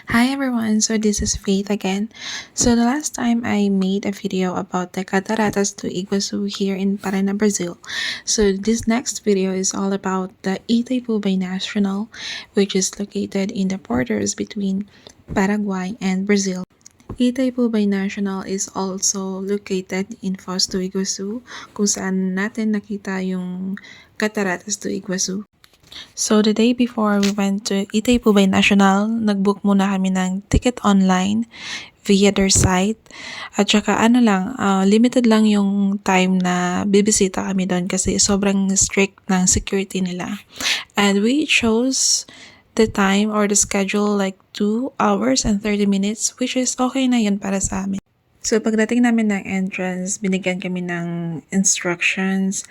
Hi everyone, so this is Faith again. So the last time I made a video about the Cataratas do Iguazu here in Paraná, Brazil. So this next video is all about the Itaipu Binacional, which is located in the borders between Paraguay and Brazil. Itaipu Binacional is also located in Foz do Iguazu, kung saan natin nakita yung Cataratas do Iguazu. So, the day before we went to Itaipu Binacional, nag-book muna kami ng ticket online via their site. At saka limited lang yung time na bibisita kami doon kasi sobrang strict ng security nila. And we chose the time or the schedule like 2 hours and 30 minutes, which is okay na yun para sa amin. So, pagdating namin ng entrance, binigyan kami ng instructions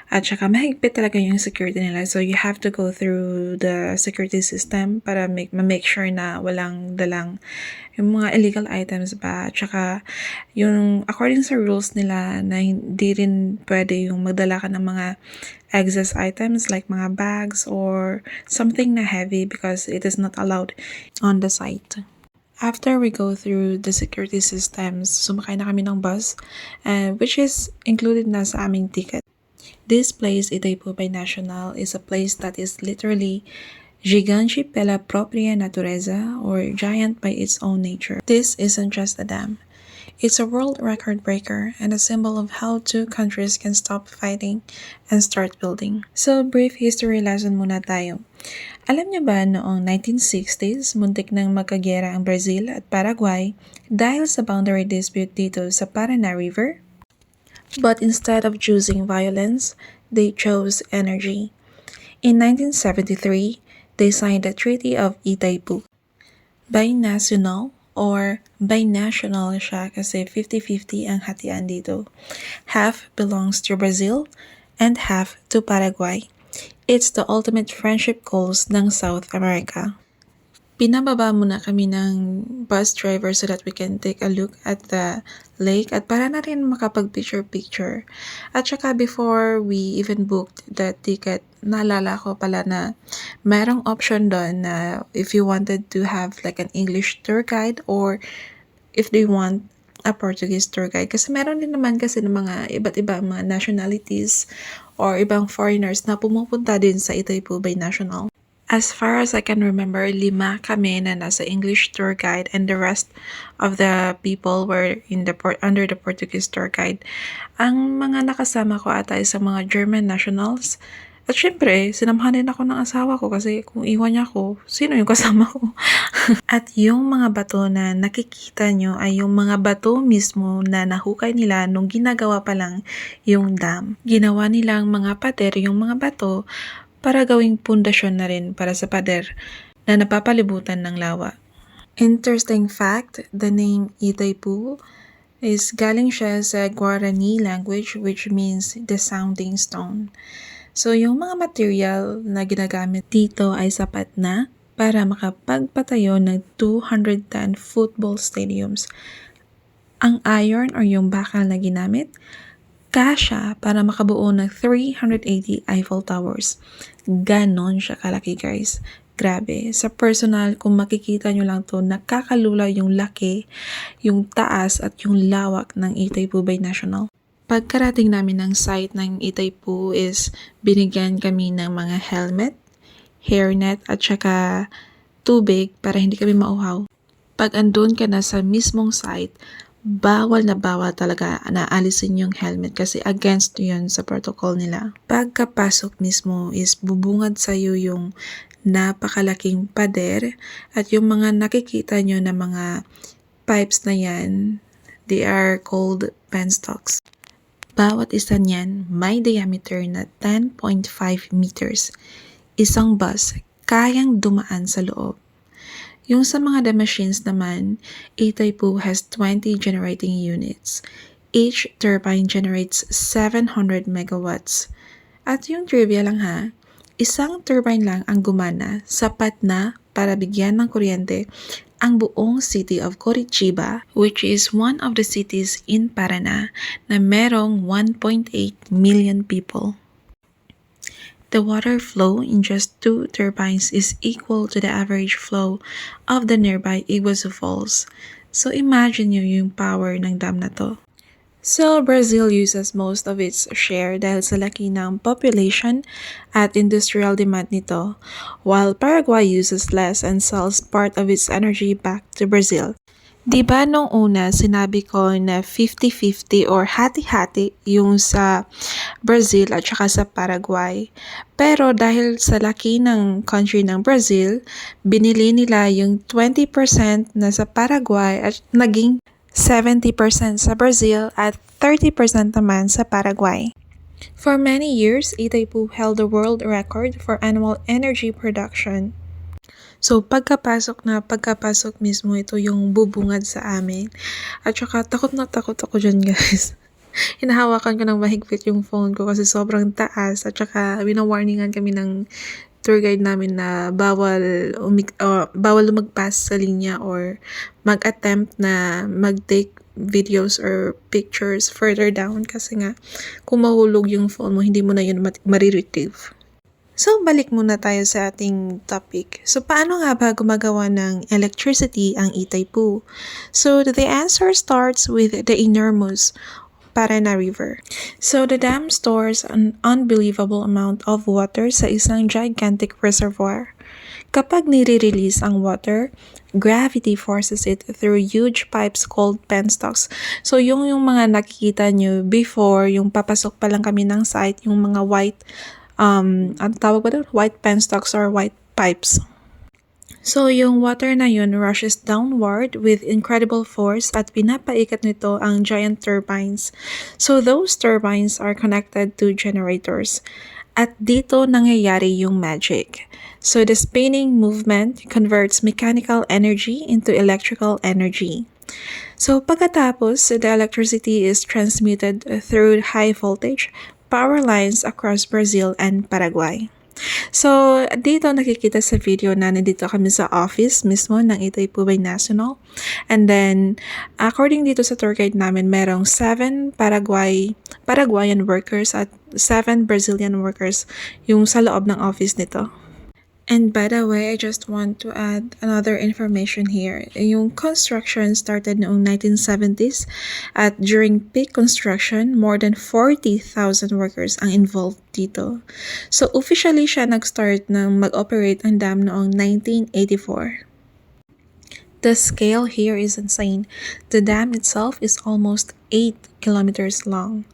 at saka mahigpit talaga yung security nila. So, you have to go through the security system para ma-make sure na walang dalang yung mga illegal items ba. At saka, yung according sa rules nila na hindi rin pwede yung magdala ka ng mga excess items like mga bags or something na heavy because it is not allowed on the site. After we go through the security systems, sumakay na kami ng bus, which is included na sa aming ticket. This place, Itaipu Binacional, is a place that is literally gigante pela propria natureza, or giant by its own nature. This isn't just a dam. It's a world record breaker and a symbol of how two countries can stop fighting and start building. So, brief history lesson muna tayo. Alam niyo ba noong 1960s, muntik nang magkagera ang Brazil at Paraguay dahil sa boundary dispute dito sa Paraná River? But instead of choosing violence, they chose energy. In 1973, they signed the Treaty of Itaipu. Binacional or binational siya kasi 50-50 ang hatian dito. Half belongs to Brazil and half to Paraguay. It's the ultimate friendship goals ng South America. Pinababa muna kami ng bus driver so that we can take a look at the lake at para na rin makapag-picture-picture. At saka before we even booked the ticket, naalala ko pala na merong option doon na if you wanted to have like an English tour guide or if they want a Portuguese tour guide. Kasi meron din naman kasi ng mga iba't iba mga nationalities or ibang foreigners na pumupunta din sa Itaipu Binacional. As far as I can remember, 5 kami na nasa English tour guide and the rest of the people were in the under the Portuguese tour guide. Ang mga nakasama ko ata ay sa mga German nationals. At syempre, sinamahan din ako ng asawa ko kasi kung iwan niya ako, sino yung kasama ko? At yung mga bato na nakikita nyo ay yung mga bato mismo na nahukay nila nung ginagawa pa lang yung dam. Ginawa nilang mga pader yung mga bato para gawing pundasyon na rin para sa pader na napapalibutan ng lawa. Interesting fact, the name Itaipu is galing siya sa Guarani language which means the sounding stone. So yung mga material na ginagamit dito ay sapat na para makapagpatayo ng 210 football stadiums. Ang iron or yung bakal na ginamit, kasya para makabuo ng 380 Eiffel Towers. Ganon siya kalaki guys. Grabe. Sa personal, kung makikita nyo lang to, nakakalula yung laki, yung taas at yung lawak ng Itaipu Binacional. Pagkarating namin ng site ng Itaipu is binigyan kami ng mga helmet, hairnet at saka tubig para hindi kami mauhaw. Pag andun ka na sa mismong site, bawal na bawal talaga na alisin yung helmet kasi against yun sa protocol nila. Pagkapasok mismo is bubungad sa'yo yung napakalaking pader at yung mga nakikita nyo na mga pipes na yan, they are called penstocks. Bawat isa niyan may diameter na 10.5 meters. Isang bus kayang dumaan sa loob. Yung sa mga machines naman, Itaipu has 20 generating units. Each turbine generates 700 megawatts. At yung trivia lang ha, isang turbine lang ang gumana, sapat na para bigyan ng kuryente ang buong city of Curitiba, which is one of the cities in Paraná na merong 1.8 million people. The water flow in just two turbines is equal to the average flow of the nearby Iguazu Falls. So imagine nyo yung power ng dam na to. So, Brazil uses most of its share dahil sa laki ng population at industrial demand nito, while Paraguay uses less and sells part of its energy back to Brazil. Di ba nung una sinabi ko na 50-50 or hati-hati yung sa Brazil at saka sa Paraguay? Pero dahil sa laki ng country ng Brazil, binili nila yung 20% na sa Paraguay at naging 70% sa Brazil at 30% naman sa Paraguay. For many years, Itaipu held the world record for annual energy production. So, pagkapasok mismo, ito yung bubungad sa amin. At saka, takot na takot ako dyan, guys. Hinahawakan ko ng mahigpit yung phone ko kasi sobrang taas. At saka, winawarningan kami ng tour guide namin na bawal lumagpas sa linya or mag-attempt na mag-take videos or pictures further down kasi nga kung mahulog yung phone mo, hindi mo na yun mariretrieve. So, balik muna tayo sa ating topic. So, paano nga ba gumagawa ng electricity ang Itaipu? So, the answer starts with the enormous Parana River. So, the dam stores an unbelievable amount of water sa isang gigantic reservoir. Kapag nire-release ang water, gravity forces it through huge pipes called penstocks. So, yung mga nakikita nyo before, yung papasok pa lang kami ng site, yung mga white ang tawag ba doon? White penstocks or white pipes. So, yung water na yun rushes downward with incredible force at pinapaikat nito ang giant turbines. So, those turbines are connected to generators. At dito nangyayari yung magic. So, the spinning movement converts mechanical energy into electrical energy. So, pagkatapos, the electricity is transmitted through high voltage power lines across Brazil and Paraguay. So, dito nakikita sa video na nandito kami sa office mismo ng Itaipu Binacional. And then, according dito sa tour guide namin, merong 7 Paraguayan workers at 7 Brazilian workers yung sa loob ng office nito. And by the way, I just want to add another information here. Yung construction started noong 1970s at during peak construction, more than 40,000 workers ang involved dito. So officially siya nag-start ng mag-operate ang dam noong 1984. The scale here is insane. The dam itself is almost 8 kilometers long.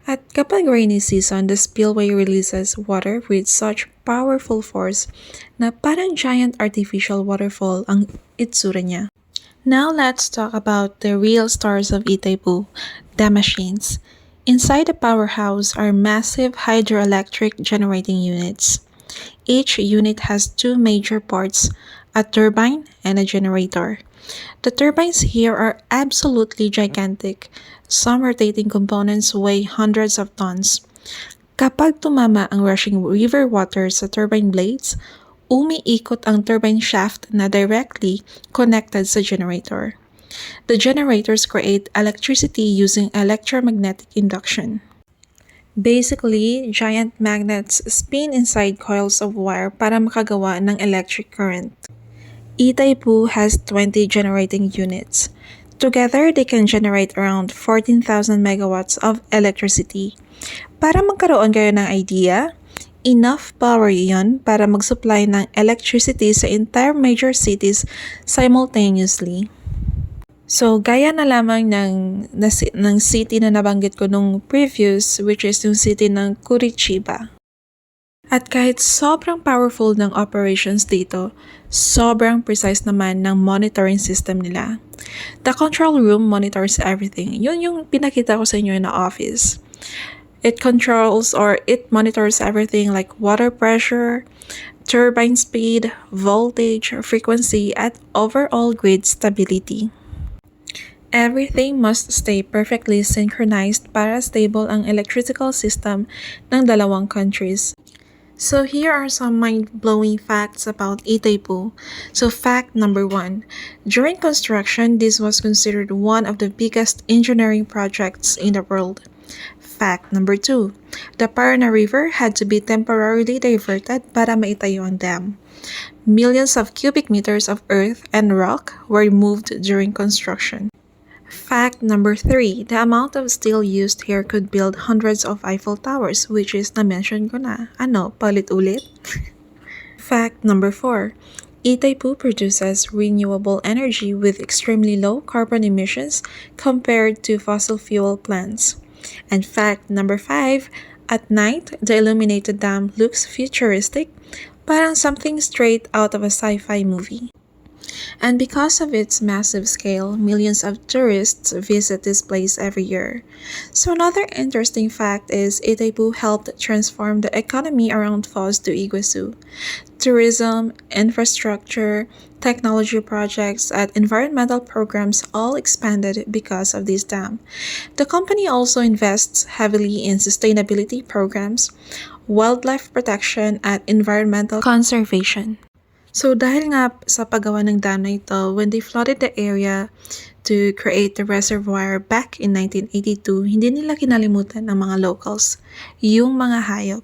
At kapag rainy season, the spillway releases water with such powerful force na parang giant artificial waterfall ang itsura niya. Now let's talk about the real stars of Itaipu, dam machines. Inside the powerhouse are massive hydroelectric generating units. Each unit has 2 major parts, a turbine and a generator. The turbines here are absolutely gigantic. Some rotating components weigh hundreds of tons. Kapag tumama ang rushing river water sa turbine blades, umiikot ang turbine shaft na directly connected sa generator. The generators create electricity using electromagnetic induction. Basically, giant magnets spin inside coils of wire para makagawa ng electric current. Itaipu has 20 generating units. Together, they can generate around 14,000 megawatts of electricity. Para magkaroon kayo ng idea, enough power yon para mag-supply ng electricity sa entire major cities simultaneously. So, gaya na lamang ng city na nabanggit ko nung previous, which is yung city ng Curitiba. At kahit sobrang powerful ng operations dito, sobrang precise naman ng monitoring system nila. The control room monitors everything. Yun yung pinakita ko sa inyo na office. It controls or it monitors everything like water pressure, turbine speed, voltage, frequency, at overall grid stability. Everything must stay perfectly synchronized para stable ang electrical system ng dalawang countries. So here are some mind-blowing facts about Itaipu. So fact number 1. During construction, this was considered one of the biggest engineering projects in the world. Fact number 2. The Parana River had to be temporarily diverted para maitayo ang dam. Millions of cubic meters of earth and rock were moved during construction. Fact number 3. The amount of steel used here could build hundreds of Eiffel Towers, which is na-mention ko na. Ano, palit-ulit? Fact number 4. Itaipu produces renewable energy with extremely low carbon emissions compared to fossil fuel plants. And fact number 5. At night, the illuminated dam looks futuristic, parang something straight out of a sci-fi movie. And because of its massive scale, millions of tourists visit this place every year. So another interesting fact is Itaipu helped transform the economy around Foz do Iguaçu. Tourism, infrastructure, technology projects, and environmental programs all expanded because of this dam. The company also invests heavily in sustainability programs, wildlife protection, and environmental conservation. So dahil nga sa paggawa ng dam na ito, when they flooded the area to create the reservoir back in 1982, hindi nila kinalimutan ng mga locals, yung mga hayop.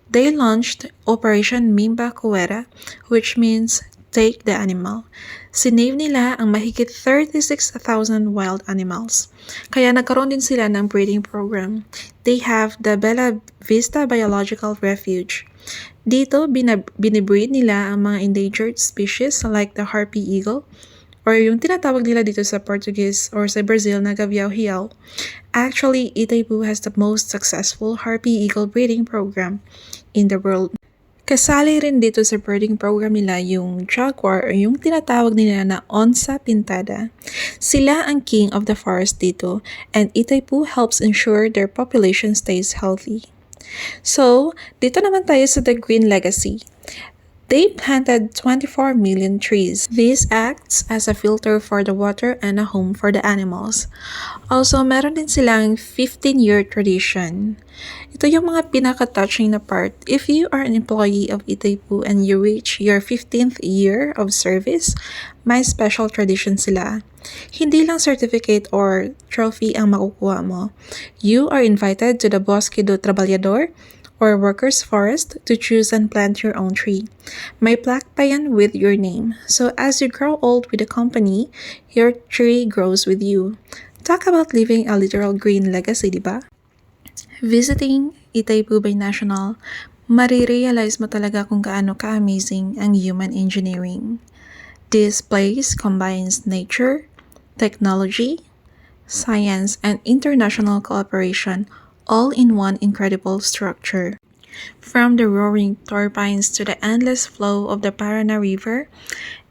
They launched Operation Mimba Cuera, which means take the animal. Sinave nila ang mahigit 36,000 wild animals. Kaya nagkaroon din sila ng breeding program. They have the Bella Vista Biological Refuge. Dito, binibreed nila ang mga endangered species like the harpy eagle, or yung tinatawag nila dito sa Portuguese or sa Brazil na gaviao-hiao. Actually, Itaipu has the most successful harpy eagle breeding program in the world. Kasali rin dito sa breeding program nila yung jaguar or yung tinatawag nila na onsa pintada. Sila ang king of the forest dito, and Itaipu helps ensure their population stays healthy. So, dito naman tayo sa the green legacy. They planted 24 million trees. This acts as a filter for the water and a home for the animals. Also, meron din silang 15-year tradition. Ito yung mga pinaka-touching na part. If you are an employee of Itaipu and you reach your 15th year of service, may special tradition sila. Hindi lang certificate or trophy ang makukuha mo. You are invited to the Bosque do Trabalhador or Workers' Forest to choose and plant your own tree. May plaque pa yan with your name. So as you grow old with the company, your tree grows with you. Talk about leaving a literal green legacy, diba? Visiting Itaipu Binacional, marirealize mo talaga kung gaano ka-amazing ang human engineering. This place combines nature, technology, science, and international cooperation all in one incredible structure. From the roaring turbines to the endless flow of the Parana River,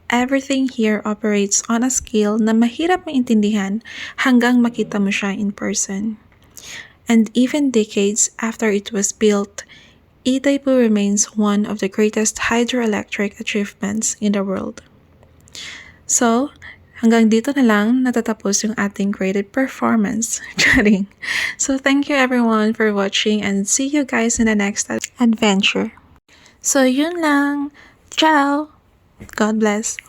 everything here operates on a scale na mahirap maintindihan hanggang makita mo siya in person. And even decades after it was built, Itaipu remains one of the greatest hydroelectric achievements in the world. So, hanggang dito na lang natatapos yung ating graded performance. Charing. So, thank you everyone for watching and see you guys in the next adventure. So, yun lang. Ciao! God bless.